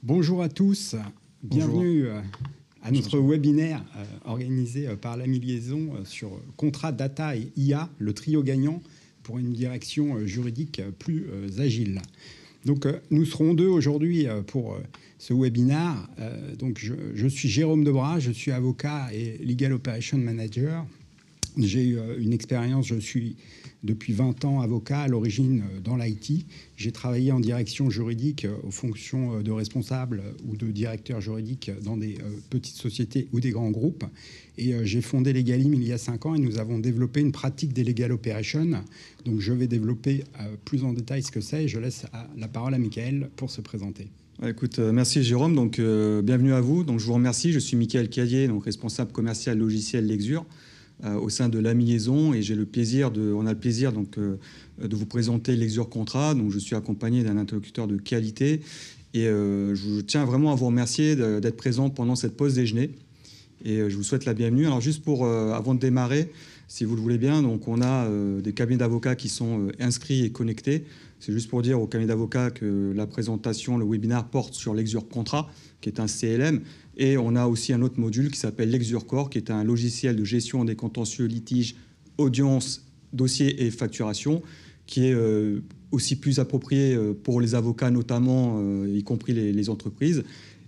Bonjour à tous, bienvenue à notre webinaire organisé par l'AMI Liaison sur contrat data et IA, le trio gagnant pour une direction juridique plus agile. Donc nous serons deux aujourd'hui pour ce webinaire. Donc je suis Jérôme Debras, je suis avocat et Legal Operation Manager. J'ai eu une expérience, je suis depuis 20 ans avocat à l'origine dans l'IT. J'ai travaillé en direction juridique aux fonctions de responsable ou de directeur juridique dans des petites sociétés ou des grands groupes. Et j'ai fondé Legalim il y a 5 ans et nous avons développé une pratique des Legal Operations. Donc je vais développer plus en détail ce que c'est et je laisse la parole à Michael pour se présenter. Écoute, merci Jérôme, donc bienvenue à vous. Donc je vous remercie, je suis Michael Cadier, donc responsable commercial logiciel Lexure. Au sein de l'AMI Liaison et on a le plaisir donc, de vous présenter Lexure Contrat. Donc, je suis accompagné d'un interlocuteur de qualité et je tiens vraiment à vous remercier d'être présent pendant cette pause déjeuner et je vous souhaite la bienvenue. Alors juste avant de démarrer, si vous le voulez bien, donc on a des cabinets d'avocats qui sont inscrits et connectés. C'est juste pour dire aux cabinets d'avocats que la présentation, le webinaire porte sur Lexure Contrat, qui est un CLM. Et on a aussi un autre module qui s'appelle Lexure Core, qui est un logiciel de gestion des contentieux, litiges, audiences, dossiers et facturation, qui est aussi plus approprié pour les avocats notamment, y compris les entreprises.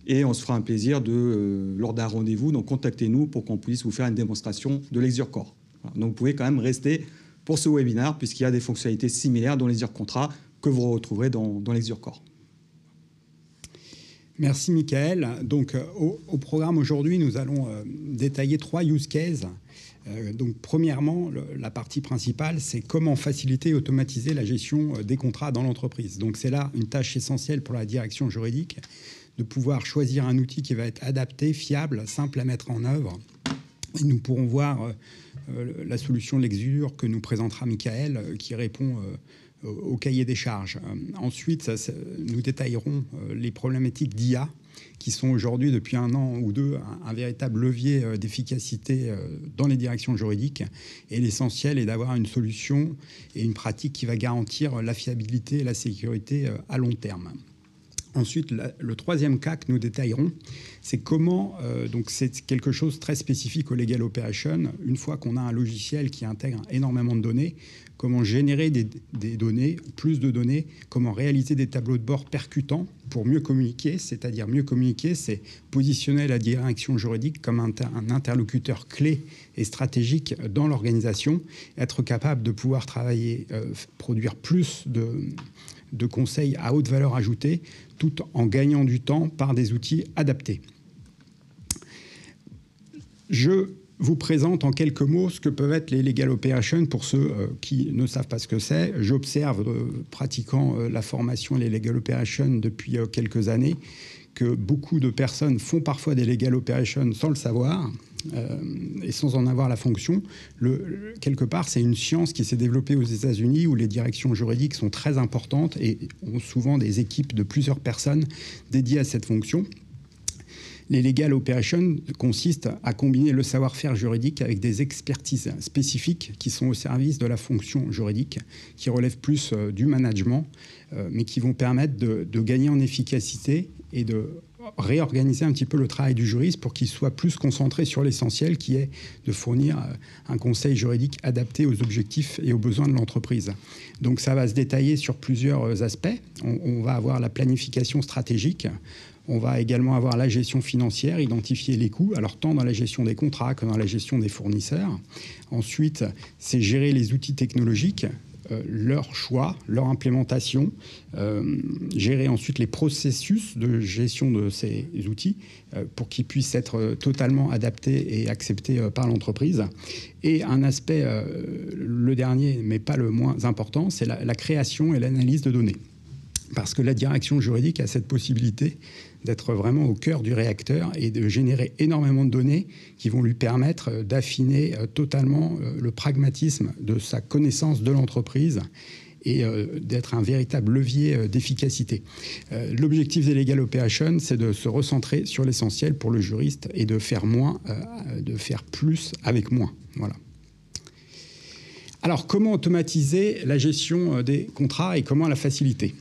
Et on se fera un plaisir lors d'un rendez-vous, donc contactez-nous pour qu'on puisse vous faire une démonstration de Lexure Core. Voilà. Donc vous pouvez quand même rester pour ce webinaire, puisqu'il y a des fonctionnalités similaires dans Lexure Contrat que vous retrouverez dans Lexure Core. Merci Michael. Donc au programme aujourd'hui, nous allons détailler 3 use cases. Donc premièrement, la partie principale, c'est comment faciliter et automatiser la gestion des contrats dans l'entreprise. Donc c'est là une tâche essentielle pour la direction juridique, de pouvoir choisir un outil qui va être adapté, fiable, simple à mettre en œuvre. Et nous pourrons voir la solution Lexure que nous présentera Michael, qui répond au cahier des charges. Ensuite, nous détaillerons les problématiques d'IA qui sont aujourd'hui, depuis 1 an ou 2, un véritable levier d'efficacité dans les directions juridiques. Et l'essentiel est d'avoir une solution et une pratique qui va garantir la fiabilité et la sécurité à long terme. Ensuite, le troisième cas que nous détaillerons, c'est comment, donc c'est quelque chose de très spécifique au Legal Operation, une fois qu'on a un logiciel qui intègre énormément de données, comment générer des données, plus de données, comment réaliser des tableaux de bord percutants pour mieux communiquer, c'est-à-dire mieux communiquer, c'est positionner la direction juridique comme un interlocuteur clé et stratégique dans l'organisation, être capable de pouvoir travailler, produire plus de conseils à haute valeur ajoutée, tout en gagnant du temps par des outils adaptés. Je vous présente en quelques mots ce que peuvent être les Legal Operations pour ceux qui ne savent pas ce que c'est. J'observe, pratiquant la formation et les Legal Operations depuis quelques années, que beaucoup de personnes font parfois des Legal Operations sans le savoir et sans en avoir la fonction. Quelque part, c'est une science qui s'est développée aux États-Unis où les directions juridiques sont très importantes et ont souvent des équipes de plusieurs personnes dédiées à cette fonction. Les Legal Operations consistent à combiner le savoir-faire juridique avec des expertises spécifiques qui sont au service de la fonction juridique, qui relèvent plus du management, mais qui vont permettre de gagner en efficacité et de réorganiser un petit peu le travail du juriste pour qu'il soit plus concentré sur l'essentiel, qui est de fournir un conseil juridique adapté aux objectifs et aux besoins de l'entreprise. Donc ça va se détailler sur plusieurs aspects. On va avoir la planification stratégique. On va également avoir la gestion financière, identifier les coûts, alors tant dans la gestion des contrats que dans la gestion des fournisseurs. Ensuite, c'est gérer les outils technologiques, leur choix, leur implémentation, gérer ensuite les processus de gestion de ces outils pour qu'ils puissent être totalement adaptés et acceptés par l'entreprise. Et un aspect, le dernier, mais pas le moins important, c'est la création et l'analyse de données. Parce que la direction juridique a cette possibilité d'être vraiment au cœur du réacteur et de générer énormément de données qui vont lui permettre d'affiner totalement le pragmatisme de sa connaissance de l'entreprise et d'être un véritable levier d'efficacité. L'objectif des Legal Operations, c'est de se recentrer sur l'essentiel pour le juriste et de faire moins, de faire plus avec moins. Voilà. Alors, comment automatiser la gestion des contrats et comment la faciliter ?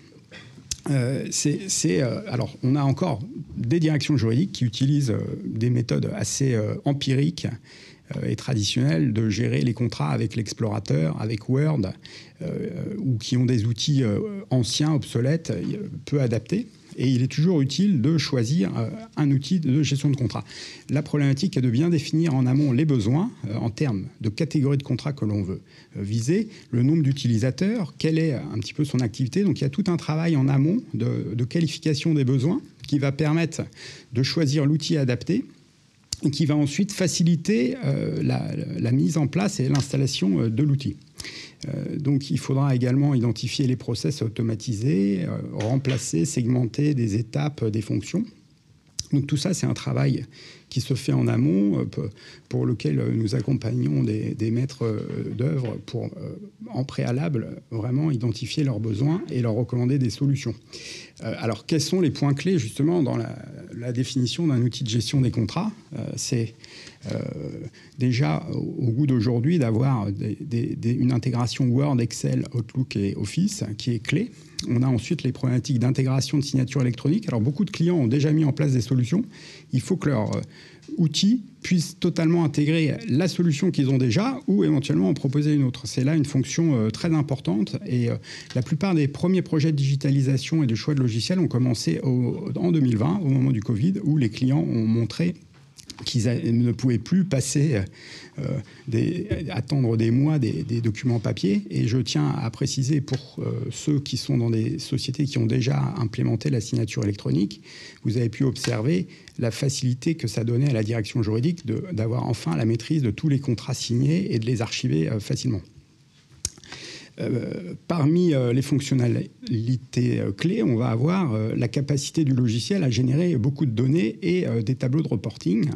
Alors, on a encore des directions juridiques qui utilisent des méthodes assez empiriques et traditionnelles de gérer les contrats avec l'explorateur, avec Word, ou qui ont des outils anciens, obsolètes, peu adaptés. Et il est toujours utile de choisir un outil de gestion de contrat. La problématique est de bien définir en amont les besoins en termes de catégorie de contrat que l'on veut viser, le nombre d'utilisateurs, quelle est un petit peu son activité. Donc il y a tout un travail en amont de qualification des besoins qui va permettre de choisir l'outil adapté et qui va ensuite faciliter la mise en place et l'installation de l'outil. Donc il faudra également identifier les process automatisés, remplacer, segmenter des étapes, des fonctions. Donc tout ça, c'est un travail qui se fait en amont, pour lequel nous accompagnons des maîtres d'œuvre pour, en préalable, vraiment identifier leurs besoins et leur recommander des solutions. Alors, quels sont les points clés, justement, dans la définition d'un outil de gestion des contrats? C'est déjà, au bout d'aujourd'hui, d'avoir une intégration Word, Excel, Outlook et Office qui est clé. On a ensuite les problématiques d'intégration de signature électronique. Alors, beaucoup de clients ont déjà mis en place des solutions. Il faut que leur outil puisse totalement intégrer la solution qu'ils ont déjà ou éventuellement en proposer une autre. C'est là une fonction très importante. Et la plupart des premiers projets de digitalisation et de choix de logiciels ont commencé en 2020, au moment du Covid, où les clients ont montré qu'ils ne pouvaient plus passer, attendre des mois des documents papier. Et je tiens à préciser pour ceux qui sont dans des sociétés qui ont déjà implémenté la signature électronique, vous avez pu observer la facilité que ça donnait à la direction juridique d'avoir enfin la maîtrise de tous les contrats signés et de les archiver facilement. Parmi les fonctionnalités clés, on va avoir la capacité du logiciel à générer beaucoup de données et des tableaux de reporting,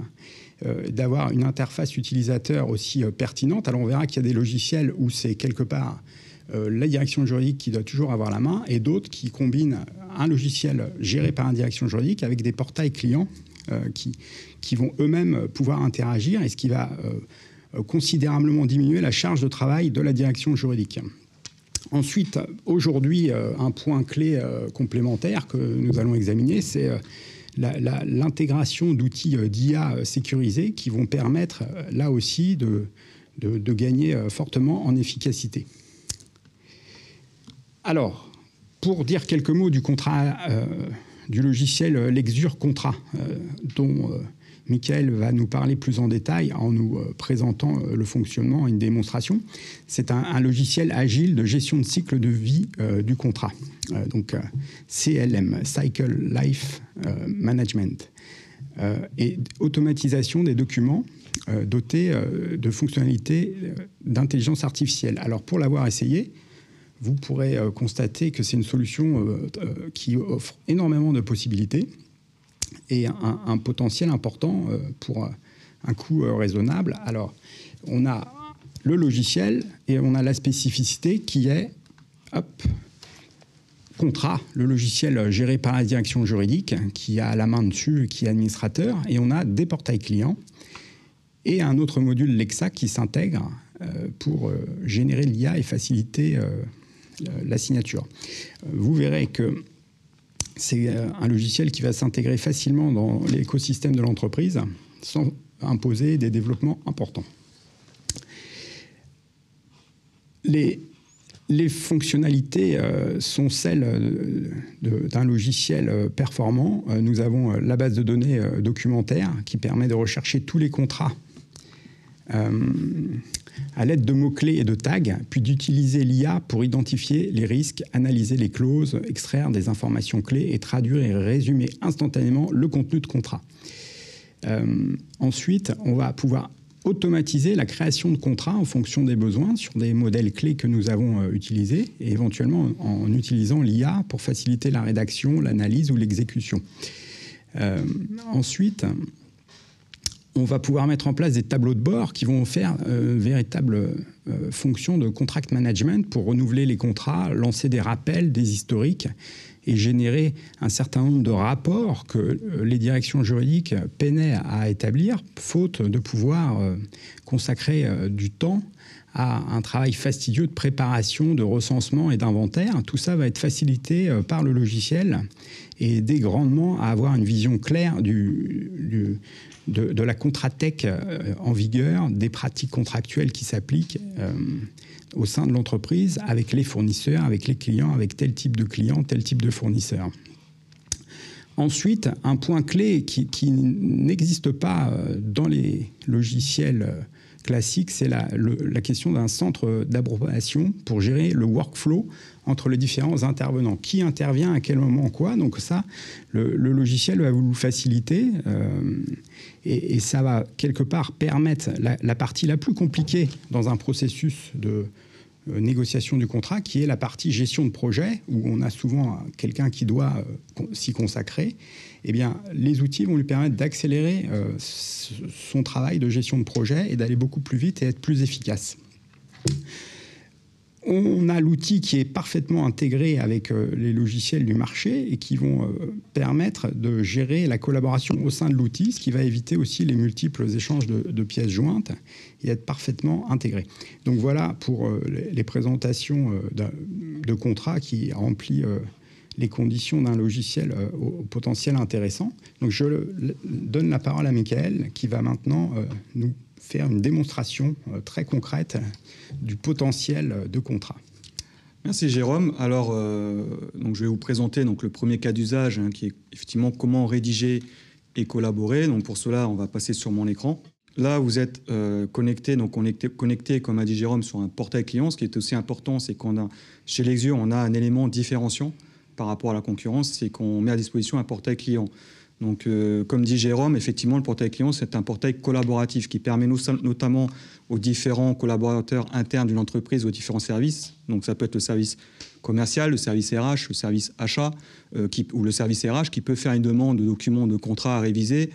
d'avoir une interface utilisateur aussi pertinente. Alors on verra qu'il y a des logiciels où c'est quelque part la direction juridique qui doit toujours avoir la main et d'autres qui combinent un logiciel géré par une direction juridique avec des portails clients qui vont eux-mêmes pouvoir interagir, et ce qui va considérablement diminuer la charge de travail de la direction juridique. Ensuite, aujourd'hui, un point clé complémentaire que nous allons examiner, c'est l'intégration d'outils d'IA sécurisés qui vont permettre, là aussi, de gagner fortement en efficacité. Alors, pour dire quelques mots du contrat, du logiciel Lexure Contrat, dont Michael va nous parler plus en détail en nous présentant le fonctionnement et une démonstration. C'est un logiciel agile de gestion de cycle de vie du contrat, donc CLM, Cycle Life Management, et automatisation des documents dotés de fonctionnalités d'intelligence artificielle. Alors pour l'avoir essayé, vous pourrez constater que c'est une solution qui offre énormément de possibilités et un potentiel important pour un coût raisonnable. Alors, on a le logiciel et on a la spécificité qui est Contrat, le logiciel géré par la direction juridique qui a la main dessus, qui est administrateur, et on a des portails clients et un autre module Lexa qui s'intègre pour générer l'IA et faciliter la signature. Vous verrez que c'est un logiciel qui va s'intégrer facilement dans l'écosystème de l'entreprise sans imposer des développements importants. Les fonctionnalités sont celles d'un logiciel performant. Nous avons la base de données documentaire qui permet de rechercher tous les contrats à l'aide de mots-clés et de tags, puis d'utiliser l'IA pour identifier les risques, analyser les clauses, extraire des informations clés et traduire et résumer instantanément le contenu de contrat. Ensuite, on va pouvoir automatiser la création de contrats en fonction des besoins sur des modèles clés que nous avons utilisés et éventuellement en utilisant l'IA pour faciliter la rédaction, l'analyse ou l'exécution. Ensuite, on va pouvoir mettre en place des tableaux de bord qui vont faire véritable fonction de contract management pour renouveler les contrats, lancer des rappels, des historiques et générer un certain nombre de rapports que les directions juridiques peinaient à établir, faute de pouvoir consacrer du temps à un travail fastidieux de préparation, de recensement et d'inventaire. Tout ça va être facilité par le logiciel et aider grandement à avoir une vision claire de la contratech en vigueur, des pratiques contractuelles qui s'appliquent au sein de l'entreprise, avec les fournisseurs, avec les clients, avec tel type de client, tel type de fournisseur. Ensuite, un point clé qui n'existe pas dans les logiciels classiques, c'est la question d'un centre d'approbation pour gérer le workflow entre les différents intervenants. Qui intervient à quel moment, quoi. Donc ça, le logiciel va vous le faciliter et ça va quelque part permettre la partie la plus compliquée dans un processus de négociation du contrat, qui est la partie gestion de projet, où on a souvent quelqu'un qui doit s'y consacrer. Eh bien, les outils vont lui permettre d'accélérer son travail de gestion de projet et d'aller beaucoup plus vite et être plus efficace. On a l'outil qui est parfaitement intégré avec les logiciels du marché et qui vont permettre de gérer la collaboration au sein de l'outil, ce qui va éviter aussi les multiples échanges de pièces jointes et être parfaitement intégré. Donc voilà pour les présentations de contrats qui remplissent les conditions d'un logiciel au potentiel intéressant. Donc je donne la parole à Michael qui va maintenant nous faire une démonstration très concrète du potentiel de contrat. Merci Jérôme. Alors, donc je vais vous présenter donc, le premier cas d'usage qui est effectivement comment rédiger et collaborer. Donc pour cela, on va passer sur mon écran. Là, vous êtes connecté, donc on est connecté, comme a dit Jérôme, sur un portail client. Ce qui est aussi important, c'est qu'on a, chez Lexure, on a un élément différenciant par rapport à la concurrence, c'est qu'on met à disposition un portail client. Donc, comme dit Jérôme, effectivement, le portail client, c'est un portail collaboratif qui permet notamment aux différents collaborateurs internes d'une entreprise, aux différents services. Donc, ça peut être le service commercial, le service RH, le service achat ou le service RH qui peut faire une demande de documents, de contrats à réviser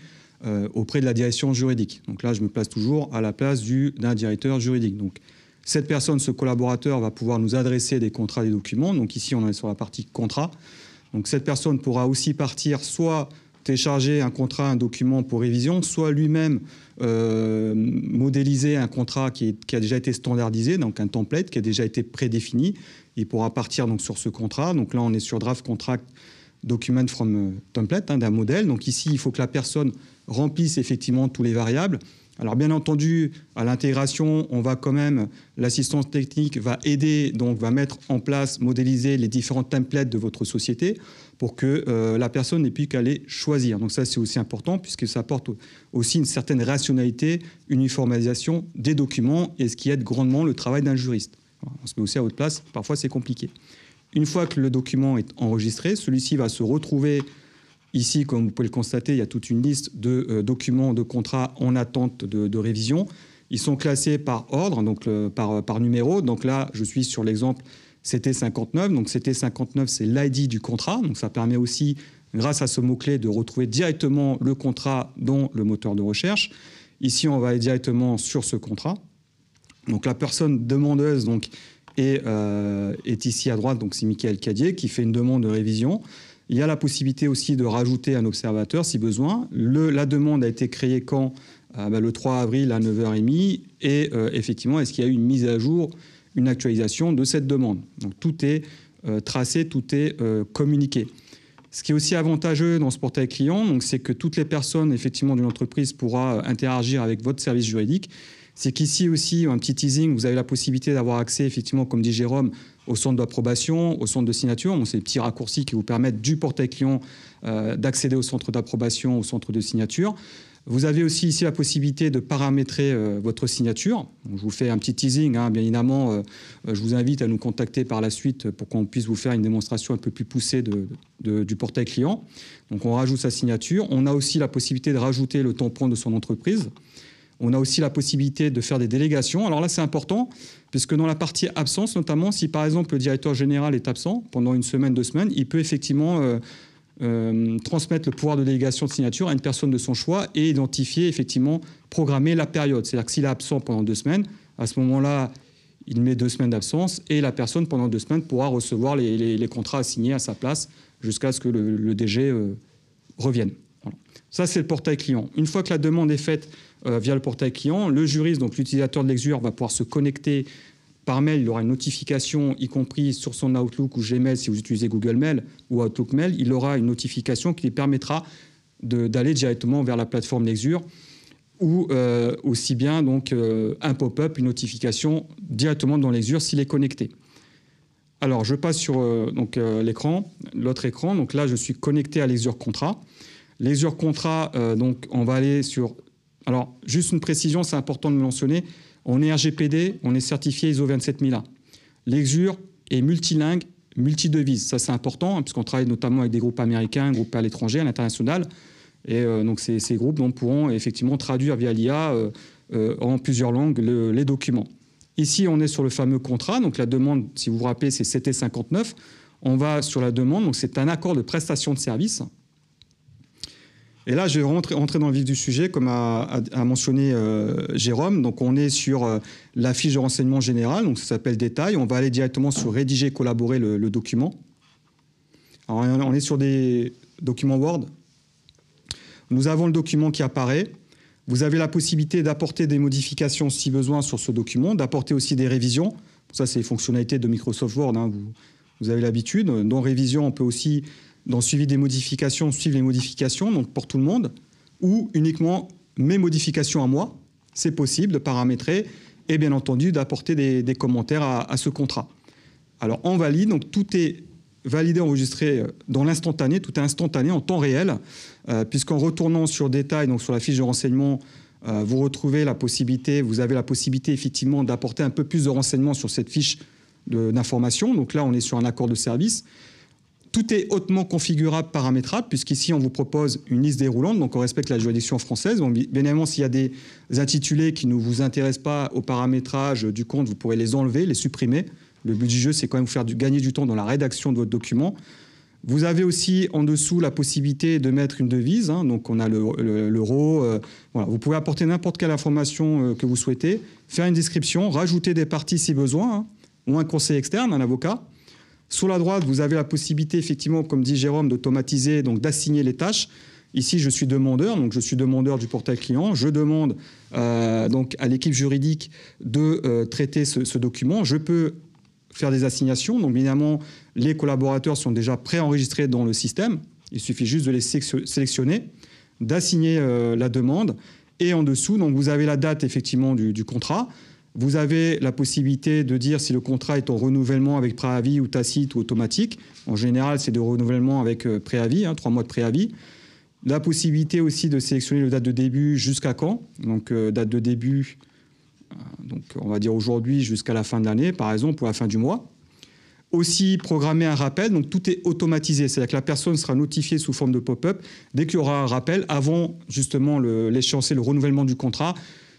auprès de la direction juridique. Donc là, je me place toujours à la place d'un directeur juridique. Donc, cette personne, ce collaborateur, va pouvoir nous adresser des contrats, des documents. Donc ici, on est sur la partie contrat. Donc cette personne pourra aussi partir soit télécharger un contrat, un document pour révision, soit lui-même modéliser un contrat qui a déjà été standardisé, donc un template qui a déjà été prédéfini. Il pourra partir donc, sur ce contrat. Donc là, on est sur Draft Contract Document from Template, d'un modèle. Donc ici, il faut que la personne remplisse effectivement tous les variables. Alors bien entendu, à l'intégration, on va quand même, l'assistance technique va aider, donc va mettre en place, modéliser les différents templates de votre société pour que la personne n'ait plus qu'à les choisir. Donc ça, c'est aussi important puisque ça apporte aussi une certaine rationalité, uniformisation des documents et ce qui aide grandement le travail d'un juriste. On se met aussi à votre place, parfois c'est compliqué. Une fois que le document est enregistré, celui-ci va se retrouver ici, comme vous pouvez le constater, il y a toute une liste de documents, de contrats en attente de révision. Ils sont classés par ordre, donc par numéro. Donc là, je suis sur l'exemple CT59. Donc CT59, c'est l'ID du contrat. Donc ça permet aussi, grâce à ce mot-clé, de retrouver directement le contrat dans le moteur de recherche. Ici, on va aller directement sur ce contrat. Donc la personne demandeuse donc, est ici à droite, donc c'est Michael Cadier qui fait une demande de révision. Il y a la possibilité aussi de rajouter un observateur si besoin. La demande a été créée quand le 3 avril à 9h30 et effectivement, est-ce qu'il y a eu une mise à jour, une actualisation de cette demande. Donc tout est tracé, tout est communiqué. Ce qui est aussi avantageux dans ce portail client, c'est que toutes les personnes effectivement d'une entreprise pourront interagir avec votre service juridique. C'est qu'ici aussi, un petit teasing, vous avez la possibilité d'avoir accès, effectivement, comme dit Jérôme, au centre d'approbation, au centre de signature. Bon, c'est des petits raccourcis qui vous permettent du portail client d'accéder au centre d'approbation, au centre de signature. Vous avez aussi ici la possibilité de paramétrer votre signature. Donc, je vous fais un petit teasing, bien évidemment. Je vous invite à nous contacter par la suite pour qu'on puisse vous faire une démonstration un peu plus poussée du portail client. Donc, on rajoute sa signature. On a aussi la possibilité de rajouter le tampon de son entreprise. On a aussi la possibilité de faire des délégations. Alors là, c'est important, puisque dans la partie absence, notamment, si par exemple le directeur général est absent pendant une semaine, 2 semaines, il peut effectivement transmettre le pouvoir de délégation de signature à une personne de son choix et identifier, effectivement, programmer la période. C'est-à-dire que s'il est absent pendant 2 semaines, à ce moment-là, il met 2 semaines d'absence et la personne, pendant 2 semaines, pourra recevoir les contrats assignés à sa place jusqu'à ce que le DG revienne. Voilà. Ça, c'est le portail client. Une fois que la demande est faite via le portail client. Le juriste, donc l'utilisateur de Lexure, va pouvoir se connecter par mail. Il aura une notification, y compris sur son Outlook ou Gmail si vous utilisez Google Mail ou Outlook Mail. Il aura une notification qui lui permettra d'aller directement vers la plateforme Lexure ou aussi bien donc, un pop-up, une notification directement dans Lexure s'il est connecté. Alors, je passe sur l'écran, l'autre écran. Donc là, je suis connecté à Lexure Contrat. Lexure Contrat, donc on va aller sur... Alors, juste une précision, c'est important de le mentionner. On est RGPD, on est certifié ISO 27001. Lexure est multilingue, multidevise. Ça, c'est important, hein, puisqu'on travaille notamment avec des groupes américains, groupes à l'étranger, à l'international. Et donc, ces groupes donc, pourront effectivement traduire via l'IA en plusieurs langues les documents. Ici, on est sur le fameux contrat. Donc, la demande, si vous vous rappelez, c'est CT59. On va sur la demande. Donc, c'est un accord de prestation de service. Et là, je vais rentrer dans le vif du sujet, comme a mentionné Jérôme. Donc, on est sur la fiche de renseignement général. Donc, ça s'appelle détail. On va aller directement sur rédiger, collaborer le document. Alors, on est sur des documents Word. Nous avons le document qui apparaît. Vous avez la possibilité d'apporter des modifications si besoin sur ce document, d'apporter aussi des révisions. Ça, c'est les fonctionnalités de Microsoft Word. Hein. Vous avez l'habitude. Dans révision, on peut aussi... Dans suivi des modifications, suivre les modifications, donc pour tout le monde, ou uniquement mes modifications à moi, c'est possible de paramétrer et bien entendu d'apporter des commentaires à ce contrat. Alors on valide, donc tout est validé, enregistré dans l'instantané, tout est instantané en temps réel, puisqu'en retournant sur détail, donc sur la fiche de renseignement, vous avez la possibilité effectivement d'apporter un peu plus de renseignements sur cette fiche d'information. Donc là, on est sur un accord de service. Tout est hautement configurable, paramétrable, puisqu'ici, on vous propose une liste déroulante, donc on respecte la juridiction française. Bon, bien évidemment, s'il y a des intitulés qui ne vous intéressent pas au paramétrage du compte, vous pourrez les enlever, les supprimer. Le but du jeu, c'est quand même vous faire gagner du temps dans la rédaction de votre document. Vous avez aussi en dessous la possibilité de mettre une devise. Hein, donc, on a l'euro. Voilà. Vous pouvez apporter n'importe quelle information que vous souhaitez, faire une description, rajouter des parties si besoin, hein, ou un conseil externe, un avocat. Sur la droite, vous avez la possibilité, effectivement, comme dit Jérôme, d'automatiser, donc d'assigner les tâches. Ici, je suis demandeur, donc je suis demandeur du portail client. Je demande donc à l'équipe juridique de traiter ce document. Je peux faire des assignations. Donc, évidemment, les collaborateurs sont déjà préenregistrés dans le système. Il suffit juste de les sélectionner, d'assigner la demande. Et en dessous, donc, vous avez la date, effectivement, du contrat. Vous avez la possibilité de dire si le contrat est en renouvellement avec préavis ou tacite ou automatique. En général, c'est de renouvellement avec préavis, 3 mois de préavis. La possibilité aussi de sélectionner la date de début jusqu'à quand. Donc, date de début, donc, on va dire aujourd'hui jusqu'à la fin de l'année, par exemple, ou à la fin du mois. Aussi, programmer un rappel. Donc, tout est automatisé. C'est-à-dire que la personne sera notifiée sous forme de pop-up dès qu'il y aura un rappel avant, justement, l'échéancier, le renouvellement du contrat.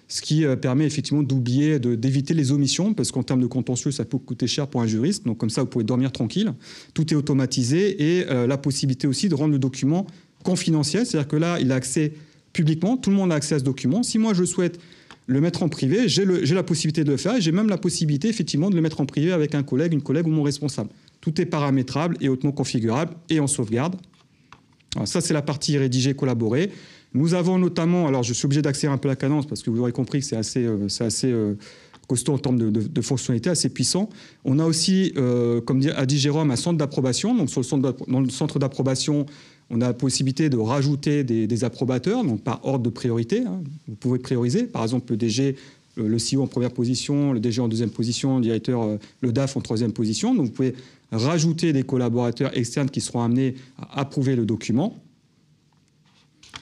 Ce qui permet effectivement d'éviter les omissions, parce qu'en termes de contentieux, ça peut coûter cher pour un juriste. Donc comme ça, vous pouvez dormir tranquille. Tout est automatisé et la possibilité aussi de rendre le document confidentiel. C'est-à-dire que là, il a accès publiquement, tout le monde a accès à ce document. Si moi, je souhaite le mettre en privé, j'ai la possibilité de le faire et j'ai même la possibilité effectivement de le mettre en privé avec un collègue, une collègue ou mon responsable. Tout est paramétrable et hautement configurable et en sauvegarde. Alors ça, c'est la partie rédiger, collaborer. Nous avons notamment, alors je suis obligé d'accélérer un peu la cadence parce que vous aurez compris que c'est assez costaud en termes de fonctionnalités, assez puissant. On a aussi, comme a dit Jérôme, un centre d'approbation. Donc dans le centre d'approbation, on a la possibilité de rajouter des approbateurs, donc par ordre de priorité. Hein. Vous pouvez prioriser, par exemple le DG, le CEO en première position, le DG en deuxième position, le directeur, le DAF en troisième position. Donc vous pouvez rajouter des collaborateurs externes qui seront amenés à approuver le document.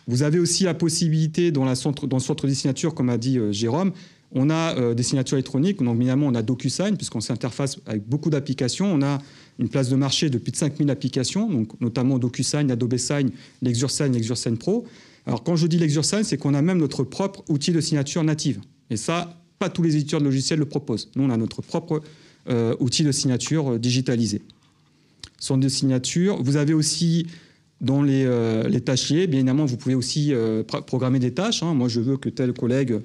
Vous avez aussi la possibilité, dans le centre des signatures, comme a dit Jérôme, on a des signatures électroniques. Donc, évidemment, on a DocuSign, puisqu'on s'interface avec beaucoup d'applications. On a une place de marché de plus de 5000 applications, donc notamment DocuSign, Adobe Sign, Lexure Sign Pro. Alors, quand je dis Lexure Sign, c'est qu'on a même notre propre outil de signature native. Et ça, pas tous les éditeurs de logiciels le proposent. Nous, on a notre propre outil de signature digitalisé. Centre de signature. Vous avez aussi... Dans les tâchiers, bien évidemment, vous pouvez aussi programmer des tâches. Hein. Moi, je veux que tel collègue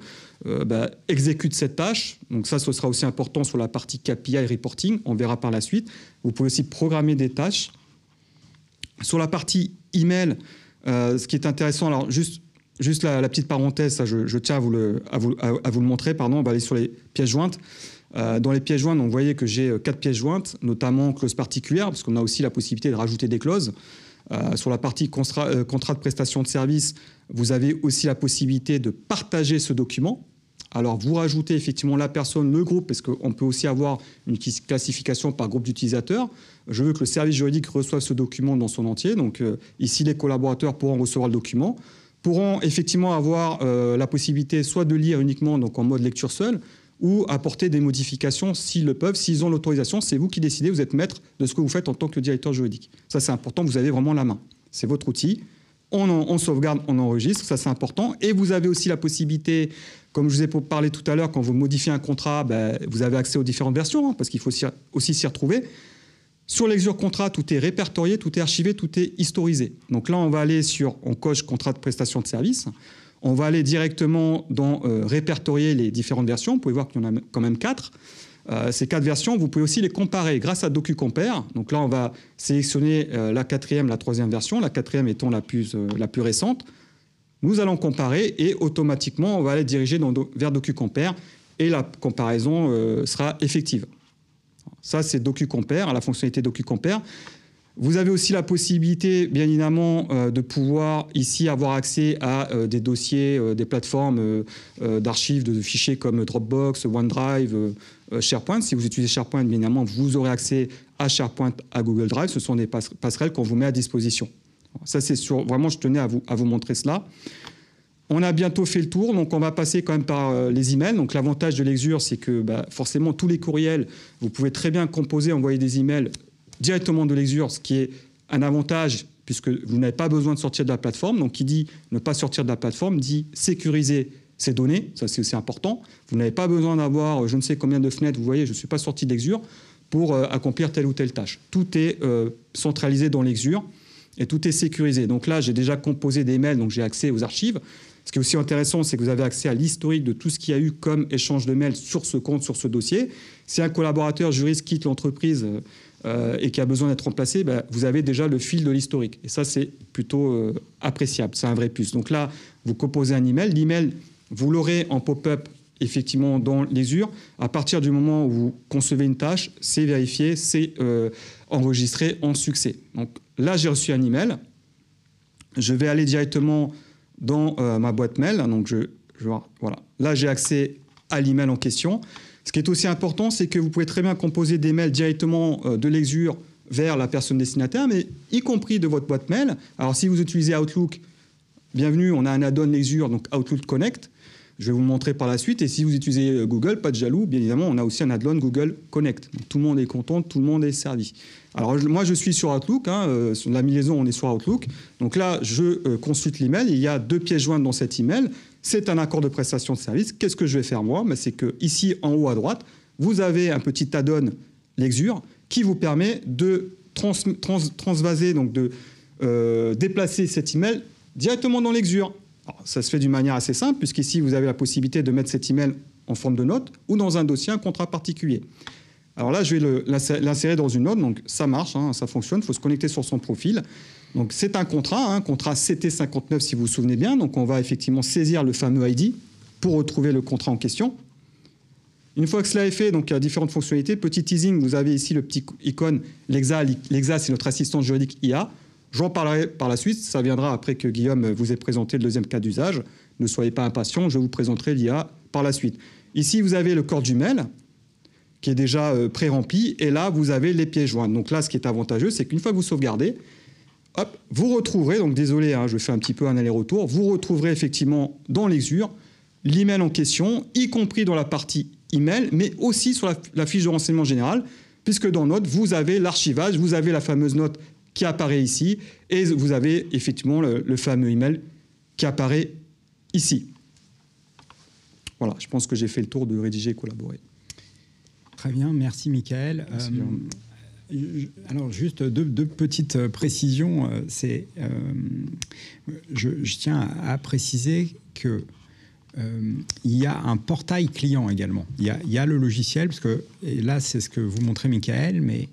exécute cette tâche. Donc ça, ce sera aussi important sur la partie KPI reporting. On verra par la suite. Vous pouvez aussi programmer des tâches. Sur la partie email, ce qui est intéressant, alors juste juste la petite parenthèse, ça, je tiens à vous le montrer. Pardon, on va aller sur les pièces jointes. Dans les pièces jointes, donc, vous voyez que j'ai 4 pièces jointes, notamment clauses particulières, parce qu'on a aussi la possibilité de rajouter des clauses. Sur la partie contrat de prestation de service, vous avez aussi la possibilité de partager ce document. Alors, vous rajoutez effectivement la personne, le groupe, parce qu'on peut aussi avoir une classification par groupe d'utilisateurs. Je veux que le service juridique reçoive ce document dans son entier. Donc, ici, les collaborateurs pourront recevoir le document, pourront effectivement avoir la possibilité soit de lire uniquement donc en mode lecture seule, ou apporter des modifications s'ils le peuvent, s'ils ont l'autorisation. C'est vous qui décidez, vous êtes maître de ce que vous faites en tant que directeur juridique. Ça, c'est important, vous avez vraiment la main. C'est votre outil. On sauvegarde, on enregistre, ça c'est important. Et vous avez aussi la possibilité, comme je vous ai parlé tout à l'heure, quand vous modifiez un contrat, vous avez accès aux différentes versions, parce qu'il faut aussi s'y retrouver. Sur l'Exure Contrat, tout est répertorié, tout est archivé, tout est historisé. Donc là, on va aller on coche contrat de prestation de service. On va aller directement dans répertorier les différentes versions. Vous pouvez voir qu'il y en a quand même 4. Ces 4 versions, vous pouvez aussi les comparer grâce à DocuCompare. Donc là, on va sélectionner la 4e, la 3e version, la 4e étant la plus récente. Nous allons comparer et automatiquement, on va aller diriger vers DocuCompare et la comparaison sera effective. Ça, c'est DocuCompare, la fonctionnalité DocuCompare. Vous avez aussi la possibilité, bien évidemment, de pouvoir ici avoir accès à des dossiers, des plateformes d'archives de fichiers comme Dropbox, OneDrive, SharePoint. Si vous utilisez SharePoint, bien évidemment, vous aurez accès à SharePoint, à Google Drive. Ce sont des passerelles qu'on vous met à disposition. Ça, c'est sûr. Vraiment, je tenais à vous montrer cela. On a bientôt fait le tour, donc on va passer quand même par les emails. Donc l'avantage de l'Exure, c'est que forcément, tous les courriels, vous pouvez très bien composer, envoyer des emails directement de l'Exure, ce qui est un avantage puisque vous n'avez pas besoin de sortir de la plateforme. Donc, qui dit ne pas sortir de la plateforme dit sécuriser ces données. Ça, c'est aussi important. Vous n'avez pas besoin d'avoir je ne sais combien de fenêtres. Vous voyez, je ne suis pas sorti de l'Exure pour accomplir telle ou telle tâche. Tout est centralisé dans l'Exure et tout est sécurisé. Donc là, j'ai déjà composé des mails, donc j'ai accès aux archives. Ce qui est aussi intéressant, c'est que vous avez accès à l'historique de tout ce qu'il y a eu comme échange de mails sur ce compte, sur ce dossier. Si un collaborateur juriste quitte l'entreprise et qui a besoin d'être remplacé, vous avez déjà le fil de l'historique. Et ça, c'est plutôt appréciable. C'est un vrai plus. Donc là, vous composez un email. L'email, vous l'aurez en pop-up effectivement dans l'Exure. À partir du moment où vous concevez une tâche, c'est vérifié, c'est enregistré en succès. Donc là, j'ai reçu un email. Je vais aller directement dans ma boîte mail. Donc voilà. Là, j'ai accès à l'email en question. Ce qui est aussi important, c'est que vous pouvez très bien composer des mails directement de l'Exure vers la personne destinataire, mais y compris de votre boîte mail. Alors, si vous utilisez Outlook, bienvenue, on a un add-on l'Exure, donc Outlook Connect. Je vais vous le montrer par la suite. Et si vous utilisez Google, pas de jaloux, bien évidemment, on a aussi un add-on Google Connect. Donc, tout le monde est content, tout le monde est servi. Alors, moi, je suis sur Outlook. Sur la mi-liaison, on est sur Outlook. Donc là, je consulte l'email. Il y a 2 pièces jointes dans cet email. C'est un accord de prestation de service. Qu'est-ce que je vais faire, moi? C'est que ici, en haut à droite, vous avez un petit add-on l'Exure qui vous permet de transvaser, donc de déplacer cet email directement dans l'Exure. Ça se fait d'une manière assez simple, puisqu'ici, vous avez la possibilité de mettre cet email en forme de note ou dans un dossier, un contrat particulier. Alors là, je vais l'insérer dans une note. Donc, ça marche, ça fonctionne. Il faut se connecter sur son profil. Donc, c'est un contrat CT59, si vous vous souvenez bien. Donc, on va effectivement saisir le fameux ID pour retrouver le contrat en question. Une fois que cela est fait, donc, il y a différentes fonctionnalités. Petit teasing, vous avez ici le petit icône Lexa. Lexa, c'est notre assistante juridique IA. J'en parlerai par la suite, ça viendra après que Guillaume vous ait présenté le deuxième cas d'usage. Ne soyez pas impatients, je vous présenterai l'IA par la suite. Ici, vous avez le corps du mail qui est déjà pré-rempli, et là, vous avez les pièces jointes. Donc là, ce qui est avantageux, c'est qu'une fois que vous sauvegardez, hop, vous retrouverez, donc désolé, je fais un petit peu un aller-retour, vous retrouverez effectivement dans l'Exure l'email en question, y compris dans la partie email, mais aussi sur la fiche de renseignement général, puisque dans Notes, vous avez l'archivage, vous avez la fameuse note qui apparaît ici, et vous avez effectivement le fameux email qui apparaît ici. Voilà, je pense que j'ai fait le tour de rédiger et collaborer. Très bien, merci Michael. Alors juste deux petites précisions. Je tiens à préciser que il y a un portail client également. Il y a le logiciel, parce que, et là c'est ce que vous montrez Michael, mais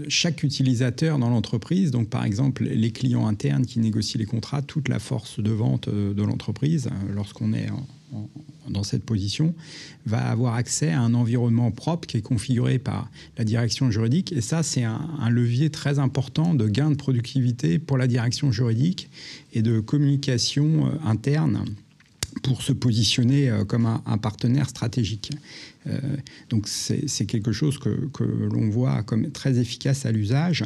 chaque utilisateur dans l'entreprise, donc par exemple les clients internes qui négocient les contrats, toute la force de vente de l'entreprise, lorsqu'on est dans cette position, va avoir accès à un environnement propre qui est configuré par la direction juridique. Et ça, c'est un levier très important de gain de productivité pour la direction juridique et de communication interne pour se positionner comme un partenaire stratégique. Donc c'est quelque chose que l'on voit comme très efficace à l'usage.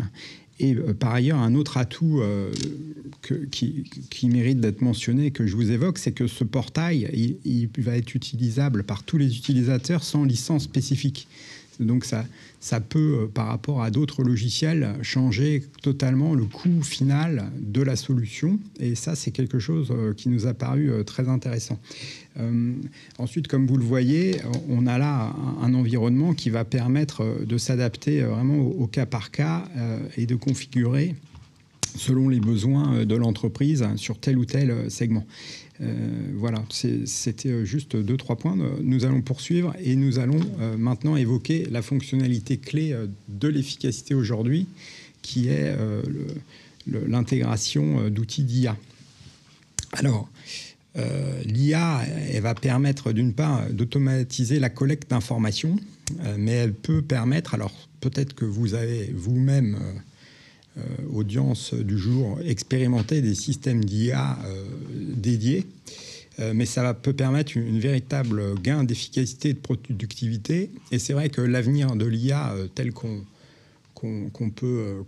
Et par ailleurs, un autre atout qui mérite d'être mentionné, que je vous évoque, c'est que ce portail, il va être utilisable par tous les utilisateurs sans licence spécifique. Donc ça peut, par rapport à d'autres logiciels, changer totalement le coût final de la solution. Et ça, c'est quelque chose qui nous a paru très intéressant. Ensuite, comme vous le voyez, on a là un environnement qui va permettre de s'adapter vraiment au cas par cas et de configurer selon les besoins de l'entreprise sur tel ou tel segment. Voilà, c'était juste 2-3 points. Nous allons poursuivre et nous allons maintenant évoquer la fonctionnalité clé de l'efficacité aujourd'hui, qui est l'intégration d'outils d'IA. Alors, l'IA, elle va permettre d'une part d'automatiser la collecte d'informations, mais elle peut permettre, alors peut-être que vous avez vous-même audience du jour, expérimenter des systèmes d'IA dédiés, mais ça peut permettre une véritable gain d'efficacité et de productivité. Et c'est vrai que l'avenir de l'IA tel qu'on peut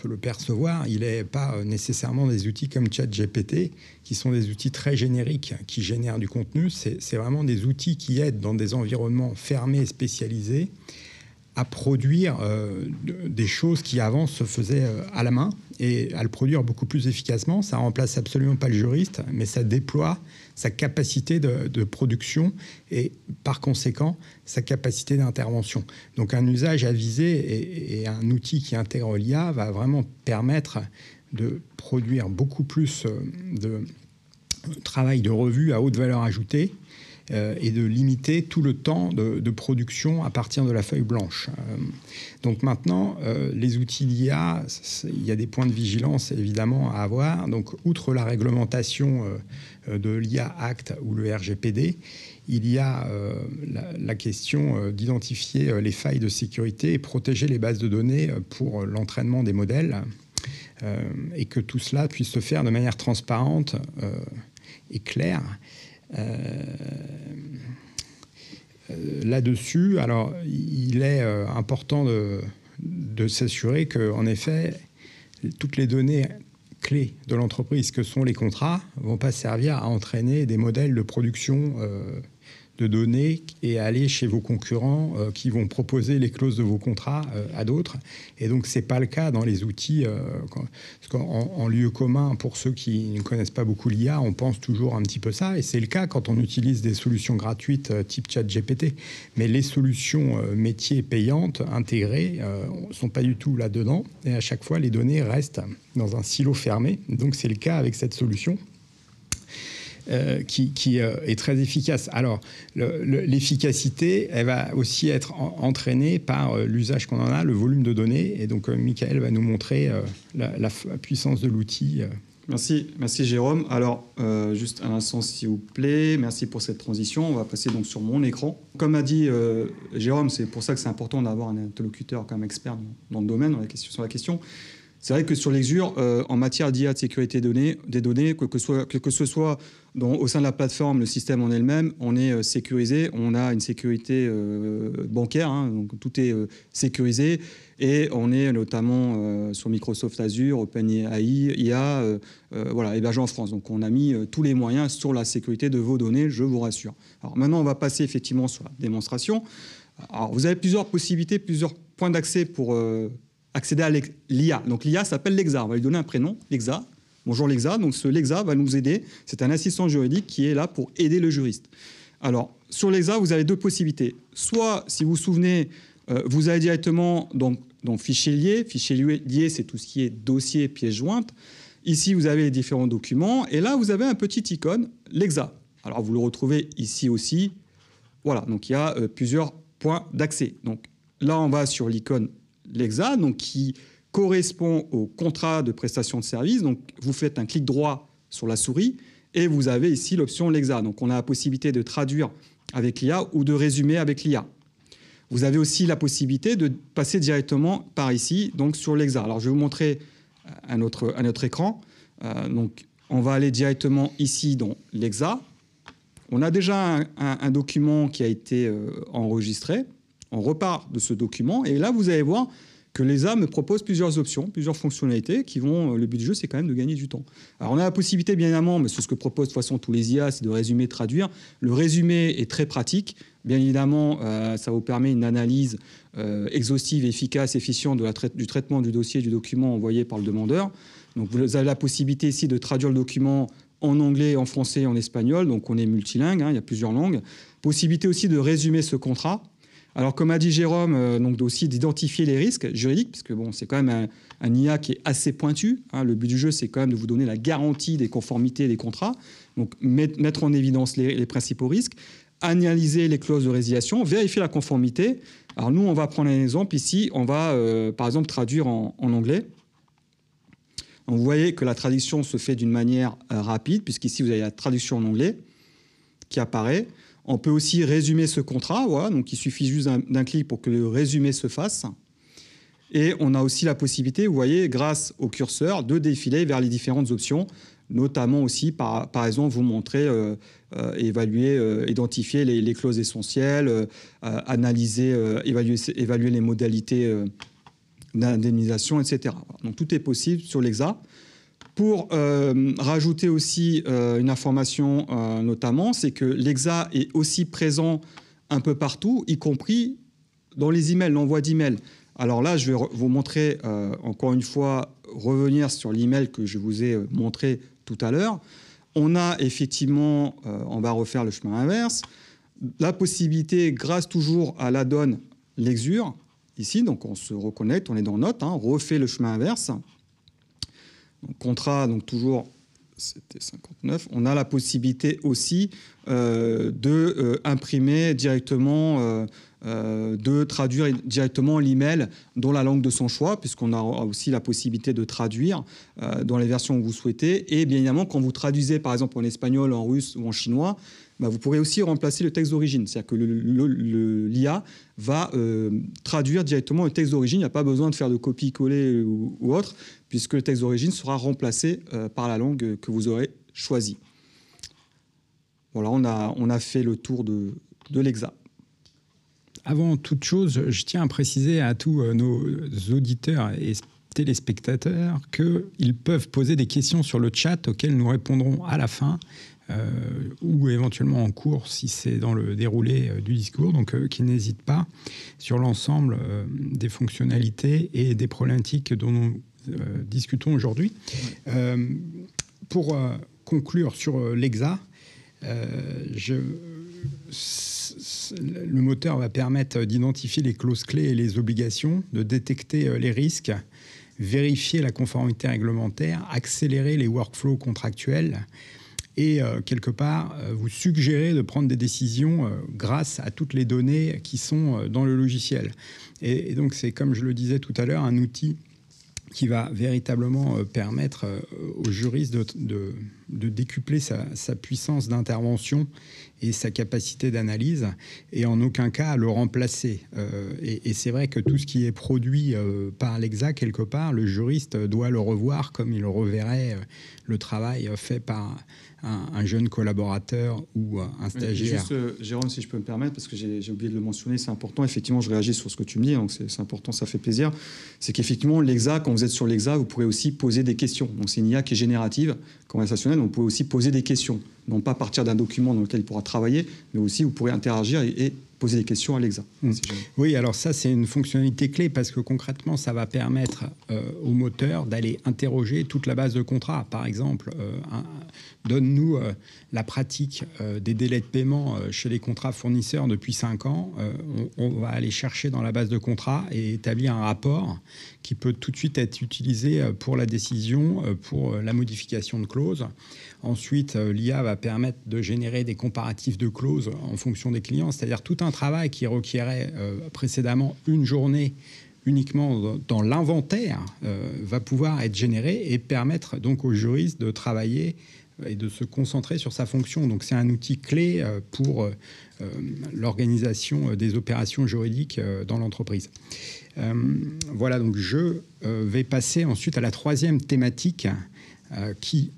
le percevoir, il n'est pas nécessairement des outils comme ChatGPT, qui sont des outils très génériques, qui génèrent du contenu. C'est vraiment des outils qui aident dans des environnements fermés et spécialisés à produire des choses qui avant se faisaient à la main et à le produire beaucoup plus efficacement. Ça ne remplace absolument pas le juriste, mais ça déploie sa capacité de production et par conséquent sa capacité d'intervention. Donc un usage avisé et un outil qui intègre l'IA va vraiment permettre de produire beaucoup plus de travail de revue à haute valeur ajoutée et de limiter tout le temps de production à partir de la feuille blanche. Donc maintenant, les outils d'IA, il y a des points de vigilance évidemment à avoir. Donc outre la réglementation de l'IA Act ou le RGPD, il y a la question d'identifier les failles de sécurité et protéger les bases de données pour l'entraînement des modèles et que tout cela puisse se faire de manière transparente et claire. Là-dessus, alors il est important de s'assurer qu'en effet, toutes les données clés de l'entreprise que sont les contrats ne vont pas servir à entraîner des modèles de production de données et aller chez vos concurrents qui vont proposer les clauses de vos contrats à d'autres. Et donc, ce n'est pas le cas dans les outils. Parce qu'en lieu commun, pour ceux qui ne connaissent pas beaucoup l'IA, on pense toujours un petit peu ça. Et c'est le cas quand on utilise des solutions gratuites type ChatGPT. Mais les solutions métiers payantes intégrées ne sont pas du tout là-dedans. Et à chaque fois, les données restent dans un silo fermé. Donc, c'est le cas avec cette solution. Qui est très efficace. Alors, l'efficacité, elle va aussi être entraînée par l'usage qu'on en a, le volume de données. Et donc, Michael va nous montrer la puissance de l'outil. Merci Jérôme. Alors, juste un instant, s'il vous plaît. Merci pour cette transition. On va passer donc sur mon écran. Comme a dit Jérôme, c'est pour ça que c'est important d'avoir un interlocuteur comme expert dans le domaine, sur la question. C'est vrai que sur Lexure, en matière d'IA de sécurité des données, que ce soit au sein de la plateforme, le système en elle-même, on est sécurisé. On a une sécurité bancaire, donc tout est sécurisé. Et on est notamment sur Microsoft Azure, OpenAI, IA, hébergé en France. Donc on a mis tous les moyens sur la sécurité de vos données, je vous rassure. Alors maintenant, on va passer effectivement sur la démonstration. Alors vous avez plusieurs possibilités, plusieurs points d'accès pour accéder à l'IA. Donc l'IA s'appelle Lexa. On va lui donner un prénom, Lexa. Bonjour Lexa. Donc ce Lexa va nous aider. C'est un assistant juridique qui est là pour aider le juriste. Alors sur Lexa, vous avez deux possibilités. Soit, si vous vous souvenez, vous allez directement dans fichier lié. Fichier lié, c'est tout ce qui est dossier, pièce jointe. Ici, vous avez les différents documents. Et là, vous avez un petit icône, Lexa. Alors vous le retrouvez ici aussi. Voilà. Donc il y a plusieurs points d'accès. Donc là, on va sur l'icône l'EXA, donc qui correspond au contrat de prestation de service. Donc, vous faites un clic droit sur la souris et vous avez ici l'option l'EXA. Donc, on a la possibilité de traduire avec l'IA ou de résumer avec l'IA. Vous avez aussi la possibilité de passer directement par ici, donc sur l'EXA. Alors, je vais vous montrer à notre écran. Donc, on va aller directement ici dans l'EXA. On a déjà un document qui a été enregistré. On repart de ce document et là, vous allez voir que l'EXA me propose plusieurs options, plusieurs fonctionnalités qui vont... Le but du jeu, c'est quand même de gagner du temps. Alors, on a la possibilité, bien évidemment, mais c'est ce que proposent de toute façon tous les IA, c'est de résumer, traduire. Le résumé est très pratique. Bien évidemment, ça vous permet une analyse exhaustive, efficace, efficiente du traitement du dossier, du document envoyé par le demandeur. Donc, vous avez la possibilité ici de traduire le document en anglais, en français et en espagnol. Donc, on est multilingue, hein, il y a plusieurs langues. Possibilité aussi de résumer ce contrat. Alors, comme a dit Jérôme, donc aussi d'identifier les risques juridiques, puisque bon, c'est quand même un IA qui est assez pointu. Hein. Le but du jeu, c'est quand même de vous donner la garantie des conformités des contrats. Donc, mettre en évidence les principaux risques, analyser les clauses de résiliation, vérifier la conformité. Alors, nous, on va prendre un exemple. Ici, on va, par exemple, traduire en anglais. Donc, vous voyez que la traduction se fait d'une manière rapide, puisqu'ici, vous avez la traduction en anglais qui apparaît. On peut aussi résumer ce contrat. Voilà, donc, il suffit juste d'un clic pour que le résumé se fasse. Et on a aussi la possibilité, vous voyez, grâce au curseur, de défiler vers les différentes options, notamment aussi, par exemple, vous montrer, évaluer, identifier les clauses essentielles, analyser, évaluer les modalités d'indemnisation, etc. Donc, tout est possible sur l'EXA. Pour rajouter aussi une information notamment, c'est que l'EXA est aussi présent un peu partout, y compris dans les emails, l'envoi d'emails. Alors là, je vais vous montrer encore une fois, revenir sur l'email que je vous ai montré tout à l'heure. On a effectivement, on va refaire le chemin inverse, la possibilité, grâce toujours à l'add-on Lexure, ici, donc on se reconnecte, on est dans Notes, hein, on refait le chemin inverse. Donc, contrat, donc toujours, c'était 59. On a la possibilité aussi d'imprimer directement, de traduire directement l'email dans la langue de son choix, puisqu'on a aussi la possibilité de traduire dans les versions que vous souhaitez. Et bien évidemment, quand vous traduisez, par exemple, en espagnol, en russe ou en chinois, bah, vous pourrez aussi remplacer le texte d'origine. C'est-à-dire que l'IA va traduire directement le texte d'origine. Il n'y a pas besoin de faire de copier-coller ou autre, puisque le texte d'origine sera remplacé par la langue que vous aurez choisie. Voilà, on a fait le tour de l'EXA. Avant toute chose, je tiens à préciser à tous nos auditeurs et téléspectateurs qu'ils peuvent poser des questions sur le chat auxquelles nous répondrons à la fin. Ou éventuellement en cours si c'est dans le déroulé du discours, donc qui n'hésitent pas sur l'ensemble des fonctionnalités et des problématiques dont nous discutons aujourd'hui. Pour conclure sur l'EXA, le moteur va permettre d'identifier les clauses clés et les obligations, de détecter les risques, vérifier la conformité réglementaire, accélérer les workflows contractuels, et quelque part, vous suggérez de prendre des décisions grâce à toutes les données qui sont dans le logiciel. Et donc, c'est, comme je le disais tout à l'heure, un outil qui va véritablement permettre aux juristes de décupler sa puissance d'intervention et sa capacité d'analyse, et en aucun cas le remplacer. Et c'est vrai que tout ce qui est produit par l'EXA, quelque part, le juriste doit le revoir comme il reverrait le travail fait par un jeune collaborateur ou un stagiaire. Juste, Jérôme, si je peux me permettre, parce que j'ai oublié de le mentionner, c'est important. Effectivement, je réagis sur ce que tu me dis, donc c'est important, ça fait plaisir. C'est qu'effectivement, l'EXA, quand vous êtes sur l'EXA, vous pourrez aussi poser des questions. Donc c'est une IA qui est générative, conversationnelle, donc vous pouvez aussi poser des questions. Non pas à partir d'un document dans lequel il pourra travailler, mais aussi vous pourrez interagir et poser des questions à l'EXA. Oui, alors ça, c'est une fonctionnalité clé parce que concrètement, ça va permettre au moteur d'aller interroger toute la base de contrat. Par exemple, donne-nous la pratique des délais de paiement chez les contrats fournisseurs depuis 5 ans. On va aller chercher dans la base de contrat et établir un rapport qui peut tout de suite être utilisé pour la décision, pour la modification de clauses. Ensuite, l'IA va permettre de générer des comparatifs de clauses en fonction des clients, c'est-à-dire tout un travail qui requérait précédemment une journée uniquement dans l'inventaire va pouvoir être généré et permettre donc au juriste de travailler et de se concentrer sur sa fonction. Donc c'est un outil clé pour l'organisation des opérations juridiques dans l'entreprise. Voilà, donc je vais passer ensuite à la troisième thématique qui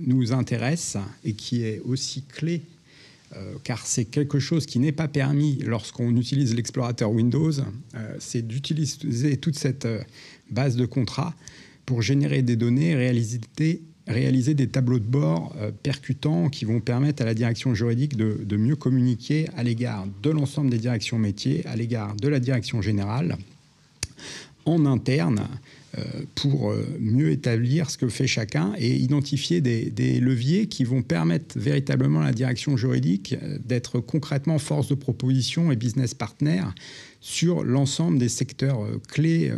nous intéresse et qui est aussi clé car c'est quelque chose qui n'est pas permis lorsqu'on utilise l'explorateur Windows, c'est d'utiliser toute cette base de contrats pour générer des données, réaliser des tableaux de bord percutants qui vont permettre à la direction juridique de mieux communiquer à l'égard de l'ensemble des directions métiers, à l'égard de la direction générale, en interne, pour mieux établir ce que fait chacun et identifier des leviers qui vont permettre véritablement à la direction juridique d'être concrètement force de proposition et business partner sur l'ensemble des secteurs clés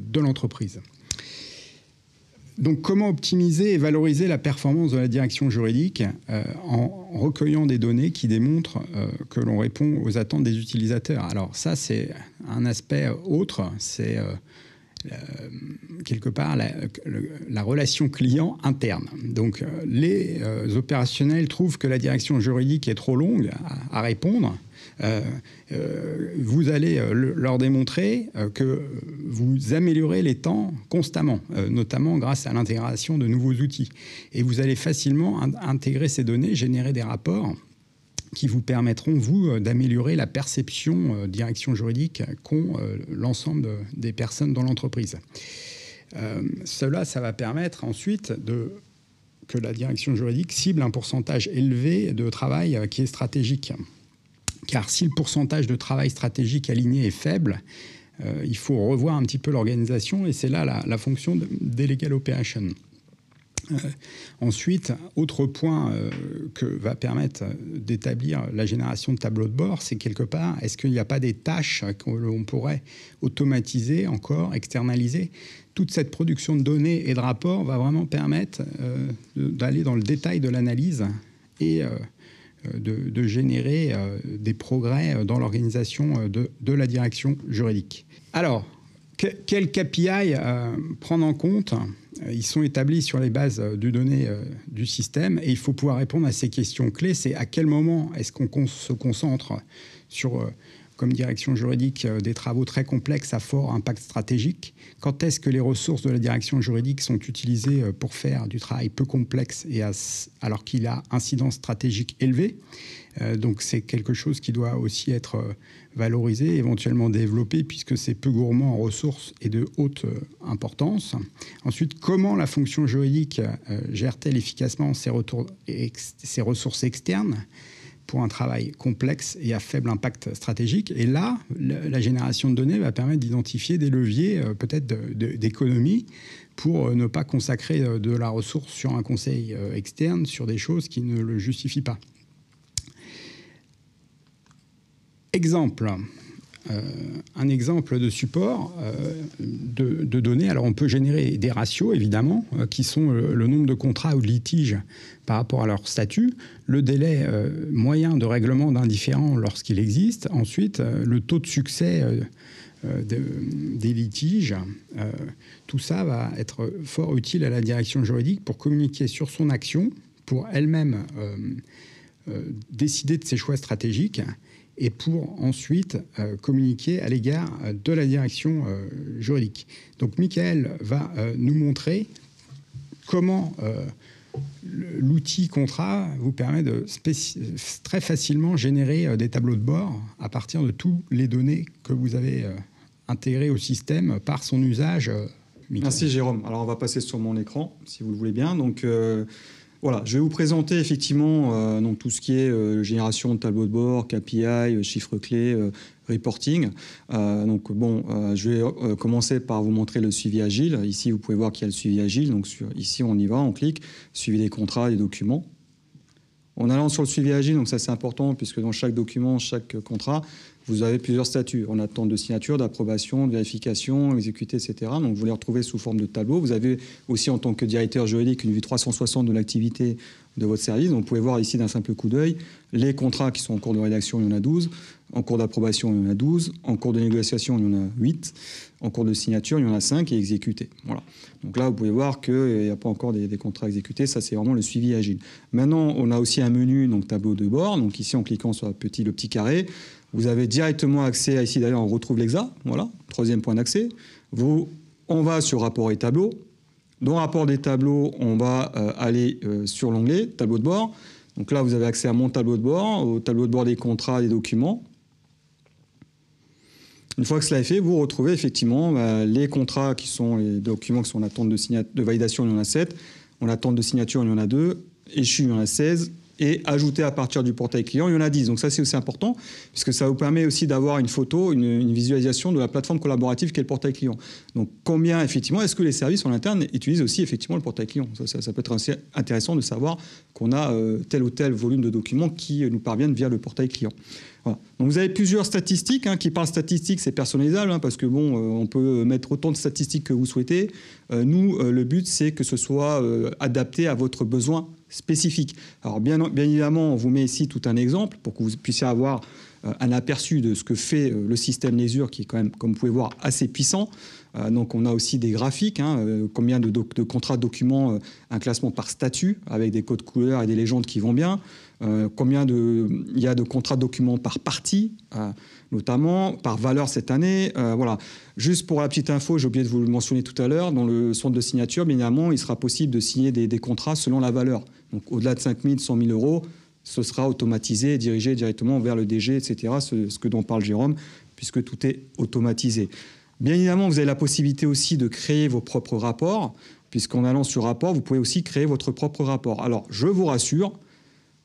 de l'entreprise. Donc, comment optimiser et valoriser la performance de la direction juridique en recueillant des données qui démontrent que l'on répond aux attentes des utilisateurs? Alors ça, c'est un aspect autre, c'est quelque part la relation client interne. Donc les opérationnels trouvent que la direction juridique est trop longue à répondre. Vous allez leur démontrer que vous améliorez les temps constamment, notamment grâce à l'intégration de nouveaux outils. Et vous allez facilement intégrer ces données, générer des rapports qui vous permettront, vous, d'améliorer la perception direction juridique qu'ont l'ensemble des personnes dans l'entreprise. Ça va permettre ensuite que la direction juridique cible un pourcentage élevé de travail qui est stratégique. Car si le pourcentage de travail stratégique aligné est faible, il faut revoir un petit peu l'organisation et c'est là la fonction des Legal Operations. Ensuite, autre point que va permettre d'établir la génération de tableaux de bord, c'est quelque part, est-ce qu'il n'y a pas des tâches qu'on pourrait automatiser encore, externaliser? Toute cette production de données et de rapports va vraiment permettre d'aller dans le détail de l'analyse et de générer des progrès dans l'organisation de la direction juridique. Alors, quels KPI prendre en compte? Ils sont établis sur les bases de données du système et il faut pouvoir répondre à ces questions clés. C'est à quel moment est-ce qu'on se concentre sur, comme direction juridique, des travaux très complexes à fort impact stratégique? Quand est-ce que les ressources de la direction juridique sont utilisées pour faire du travail peu complexe et alors qu'il a incidence stratégique élevée? Donc c'est quelque chose qui doit aussi être valorisé, éventuellement développé, puisque c'est peu gourmand en ressources et de haute importance. Ensuite, comment la fonction juridique gère-t-elle efficacement ses ressources externes pour un travail complexe et à faible impact stratégique? Et là, la génération de données va permettre d'identifier des leviers peut-être d'économie pour ne pas consacrer de la ressource sur un conseil externe, sur des choses qui ne le justifient pas. Exemple, un exemple de support de données. Alors, on peut générer des ratios, évidemment, qui sont le nombre de contrats ou de litiges par rapport à leur statut, le délai moyen de règlement d'un différend lorsqu'il existe, ensuite, le taux de succès des litiges. Tout ça va être fort utile à la direction juridique pour communiquer sur son action, pour elle-même décider de ses choix stratégiques et pour ensuite communiquer à l'égard de la direction juridique. Donc, Michael va nous montrer comment l'outil contrat vous permet de très facilement générer des tableaux de bord à partir de toutes les données que vous avez intégrées au système par son usage. Michael. Merci Jérôme. Alors, on va passer sur mon écran, si vous le voulez bien. Donc, voilà, je vais vous présenter effectivement donc tout ce qui est génération de tableaux de bord, KPI, chiffres clés, reporting. Donc bon, je vais commencer par vous montrer le suivi agile. Ici, vous pouvez voir qu'il y a le suivi agile. Donc ici, on y va, on clique, suivi des contrats, des documents. En allant sur le suivi agile, donc ça c'est important puisque dans chaque document, chaque contrat, vous avez plusieurs statuts en attente de signature, d'approbation, de vérification, exécuté, etc. Donc vous les retrouvez sous forme de tableau. Vous avez aussi en tant que directeur juridique une vue 360 de l'activité de votre service. Donc vous pouvez voir ici d'un simple coup d'œil les contrats qui sont en cours de rédaction, il y en a 12. En cours d'approbation, il y en a 12. En cours de négociation, il y en a 8. En cours de signature, il y en a 5 et exécutés. Voilà. Donc là, vous pouvez voir qu'il n'y a pas encore des contrats exécutés. Ça, c'est vraiment le suivi agile. Maintenant, on a aussi un menu, donc tableau de bord. Donc ici, en cliquant sur le petit carré, vous avez directement accès à ici. D'ailleurs, on retrouve l'EXA. Voilà, troisième point d'accès. On va sur rapport et tableau. Dans rapport des tableaux, on va aller sur l'onglet tableau de bord. Donc là, vous avez accès à mon tableau de bord, au tableau de bord des contrats, des documents. Une fois que cela est fait, vous retrouvez effectivement les contrats qui sont les documents qui sont en attente de validation, il y en a 7. En attente de signature, il y en a 2. Échu, il y en a 16. Et ajouté à partir du portail client, il y en a 10. Donc ça, c'est aussi important, puisque ça vous permet aussi d'avoir une photo, une visualisation de la plateforme collaborative qu'est le portail client. Donc combien, effectivement, est-ce que les services en interne utilisent aussi effectivement le portail client? Ça peut être assez intéressant de savoir qu'on a tel ou tel volume de documents qui nous parviennent via le portail client. Voilà. Donc vous avez plusieurs statistiques. Qui parlent statistiques, c'est personnalisable, parce que bon, on peut mettre autant de statistiques que vous souhaitez. Nous, le but, c'est que ce soit adapté à votre besoin spécifique. Alors bien évidemment, on vous met ici tout un exemple pour que vous puissiez avoir un aperçu de ce que fait le système Lexure, qui est quand même, comme vous pouvez voir, assez puissant. Donc on a aussi des graphiques, combien de contrats de documents, un classement par statut, avec des codes couleurs et des légendes qui vont bien. Combien il y a de contrats de documents par partie, notamment par valeur cette année. Voilà. Juste pour la petite info, j'ai oublié de vous le mentionner tout à l'heure, dans le centre de signature, bien évidemment, il sera possible de signer des contrats selon la valeur. Donc au-delà de 5 000, 100 000 euros, ce sera automatisé et dirigé directement vers le DG, etc., ce dont parle Jérôme, puisque tout est automatisé. Bien évidemment, vous avez la possibilité aussi de créer vos propres rapports, puisqu'en allant sur rapport, vous pouvez aussi créer votre propre rapport. Alors, je vous rassure,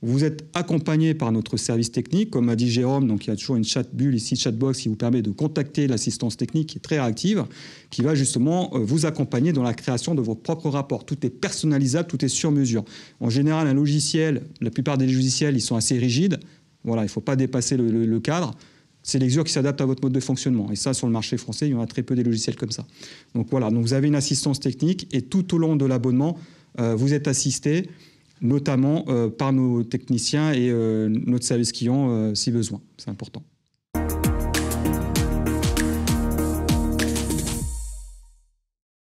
vous êtes accompagné par notre service technique, comme a dit Jérôme, donc il y a toujours une chat-bulle ici, chatbox, qui vous permet de contacter l'assistance technique qui est très réactive, qui va justement vous accompagner dans la création de vos propres rapports. Tout est personnalisable, tout est sur mesure. En général, un logiciel, la plupart des logiciels, ils sont assez rigides. Voilà, il ne faut pas dépasser le cadre. C'est Lexure qui s'adapte à votre mode de fonctionnement. Et ça, sur le marché français, il y en a très peu des logiciels comme ça. Donc voilà, donc vous avez une assistance technique et tout au long de l'abonnement, vous êtes assisté, notamment par nos techniciens et notre service client si besoin. C'est important.